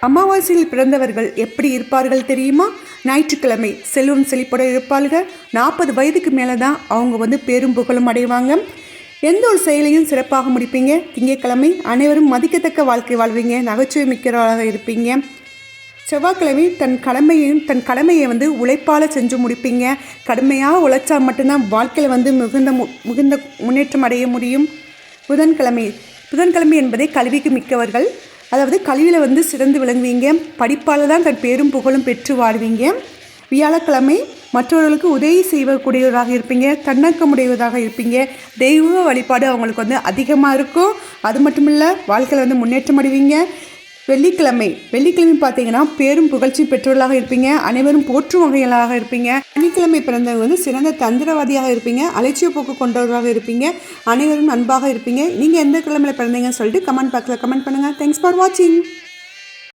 அமாவாசையில் பிறந்தவர்கள் எப்படி இருப்பார்கள் தெரியுமா? ஞாயிற்றுக்கிழமை செல்வம் செழிப்போட இருப்பார்கள். 40 வயதுக்கு மேலே தான் அவங்க பேரும் புகழும் அடைவாங்க. எந்த ஒரு செயலையும் சிறப்பாக முடிப்பீங்க. திங்கட்கிழமை அனைவரும் மதிக்கத்தக்க வாழ்க்கை வாழ்வீங்க. நகைச்சுவை மிக்கிறவராக இருப்பீங்க. செவ்வாய்க்கிழமை தன் கடமையை உழைப்பால் செஞ்சு முடிப்பீங்க. கடுமையாக உழைச்சா மட்டும்தான் வாழ்க்கையில் மிகுந்த முன்னேற்றம் அடைய முடியும். புதன்கிழமை என்பதை கல்விக்கு மிக்கவர்கள், அதாவது கல்வியில் சிறந்து விளங்குவீங்க. படிப்பால் தான் தன் பேரும் புகழும் பெற்று வாழ்வீங்க. வியாழக்கிழமை மற்றவர்களுக்கு உதவி செய்யக்கூடியவராக இருப்பீங்க. தன்னக்கமுடையவராக இருப்பீங்க. தெய்வ வழிபாடு அவங்களுக்கு அதிகமாக இருக்கும். அது மட்டும் இல்லை, வாழ்க்கையில் முன்னேற்றம் அடைவீங்க. வெள்ளிக்கிழமை பார்த்தீங்கன்னா பேரும் புகழ்ச்சி பெற்றவர்களாக இருப்பீங்க. அனைவரும் போற்றும் வகைகளாக இருப்பீங்க. சனிக்கிழமை பிறந்தவங்க சிறந்த தந்திரவாதியாக இருப்பீங்க. அலட்சிய போக்கு கொண்டவர்களாக இருப்பீங்க. அனைவரும் அன்பாக இருப்பீங்க. நீங்கள் எந்த கிழமையில் பிறந்தீங்கன்னு சொல்லிட்டு கமெண்ட் பாக்ஸில் கமெண்ட் பண்ணுங்கள். தேங்க்ஸ் ஃபார் வாட்சிங்.